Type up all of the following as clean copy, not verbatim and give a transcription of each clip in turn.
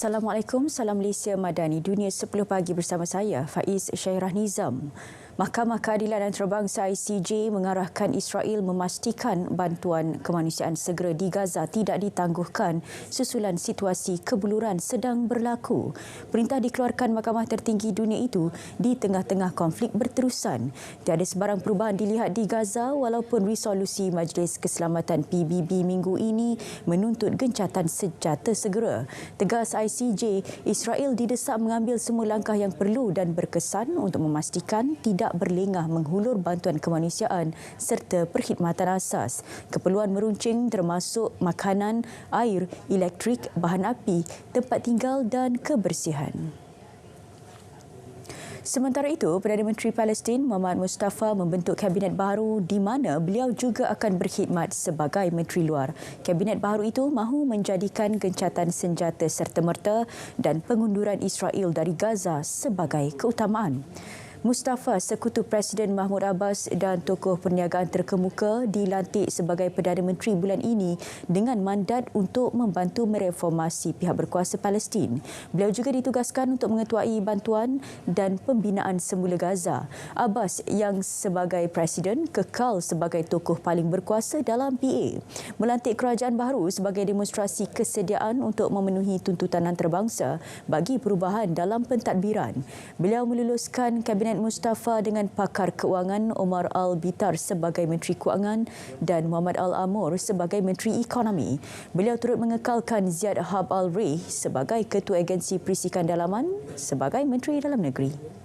Assalamualaikum, salam Malaysia Madani. Dunia 10 pagi bersama saya, Faiz Syairah Nizam. Mahkamah Keadilan Antarabangsa ICJ mengarahkan Israel memastikan bantuan kemanusiaan segera di Gaza tidak ditangguhkan susulan situasi kebuluran sedang berlaku. Perintah dikeluarkan Mahkamah Tertinggi Dunia itu di tengah-tengah konflik berterusan. Tiada sebarang perubahan dilihat di Gaza walaupun resolusi Majlis Keselamatan PBB minggu ini menuntut gencatan senjata segera. Tegas ICJ, Israel didesak mengambil semua langkah yang perlu dan berkesan untuk memastikan tidak berlengah menghulur bantuan kemanusiaan serta perkhidmatan asas. Keperluan meruncing termasuk makanan, air, elektrik, bahan api, tempat tinggal dan kebersihan. Sementara itu, Perdana Menteri Palestin Muhammad Mustafa membentuk kabinet baru di mana beliau juga akan berkhidmat sebagai Menteri Luar. Kabinet baru itu mahu menjadikan gencatan senjata serta-merta dan pengunduran Israel dari Gaza sebagai keutamaan. Mustafa, sekutu Presiden Mahmud Abbas dan tokoh perniagaan terkemuka dilantik sebagai Perdana Menteri bulan ini dengan mandat untuk membantu mereformasi pihak berkuasa Palestin. Beliau juga ditugaskan untuk mengetuai bantuan dan pembinaan semula Gaza. Abbas yang sebagai Presiden kekal sebagai tokoh paling berkuasa dalam PA. Melantik kerajaan baru sebagai demonstrasi kesediaan untuk memenuhi tuntutan antarabangsa bagi perubahan dalam pentadbiran. Beliau meluluskan Kabinet Mustafa dengan pakar keuangan Omar Al-Bitar sebagai Menteri Keuangan dan Muhammad Al-Amur sebagai Menteri Ekonomi. Beliau turut mengekalkan Ziad Hab Al-Rih sebagai Ketua Agensi Perisikan Dalaman sebagai Menteri Dalam Negeri.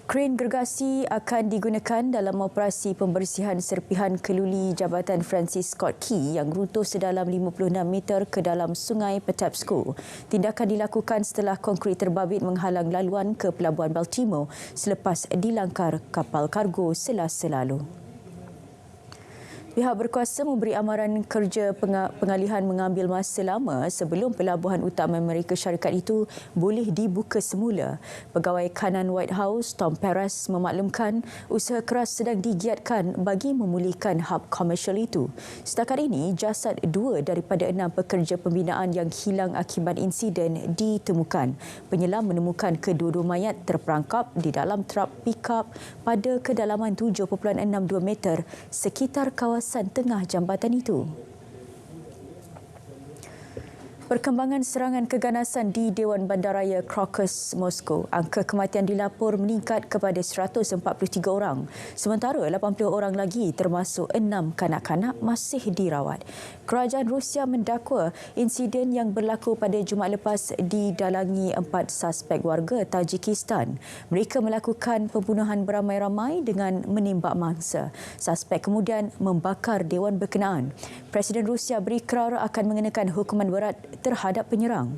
Kren gergasi akan digunakan dalam operasi pembersihan serpihan keluli Jabatan Francis Scott Key yang runtuh sedalam 56 meter ke dalam Sungai Patapsco. Tindakan dilakukan setelah konkrit terbabit menghalang laluan ke Pelabuhan Baltimore selepas dilangkar kapal kargo Selasa lalu. Pihak berkuasa memberi amaran kerja pengalihan mengambil masa lama sebelum pelabuhan utama Amerika Syarikat itu boleh dibuka semula. Pegawai kanan White House, Tom Perez, memaklumkan usaha keras sedang digiatkan bagi memulihkan hub komersial itu. Setakat ini, jasad 2 daripada 6 pekerja pembinaan yang hilang akibat insiden ditemukan. Penyelam menemukan kedua-dua mayat terperangkap di dalam truk pikap pada kedalaman 7.62 meter sekitar kawasan tengah jambatan itu. Perkembangan serangan keganasan di Dewan Bandaraya Crocus, Moskow. Angka kematian dilapor meningkat kepada 143 orang. Sementara 80 orang lagi termasuk 6 kanak-kanak masih dirawat. Kerajaan Rusia mendakwa insiden yang berlaku pada Jumaat lepas didalangi 4 suspek warga Tajikistan. Mereka melakukan pembunuhan beramai-ramai dengan menembak mangsa. Suspek kemudian membakar dewan berkenaan. Presiden Rusia berikrar akan mengenakan hukuman berat terhadap penyerang.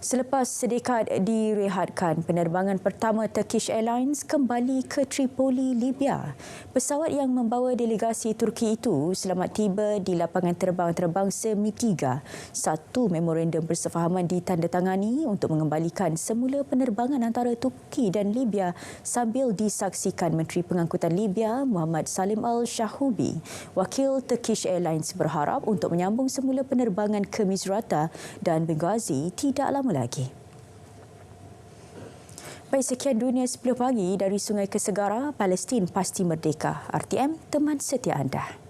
Selepas sedekad direhatkan, penerbangan pertama Turkish Airlines kembali ke Tripoli, Libya. Pesawat yang membawa delegasi Turki itu selamat tiba di lapangan terbang antarabangsa MiG-3. Satu memorandum bersefahaman ditandatangani untuk mengembalikan semula penerbangan antara Turki dan Libya sambil disaksikan Menteri Pengangkutan Libya Muhammad Salim Al-Shahoubi. Wakil Turkish Airlines berharap untuk menyambung semula penerbangan ke Misrata dan Benghazi tidak lama lagi. Baik, sekian Dunia 10 pagi dari Sungai ke Segara. Palestin pasti merdeka. RTM, teman setia anda.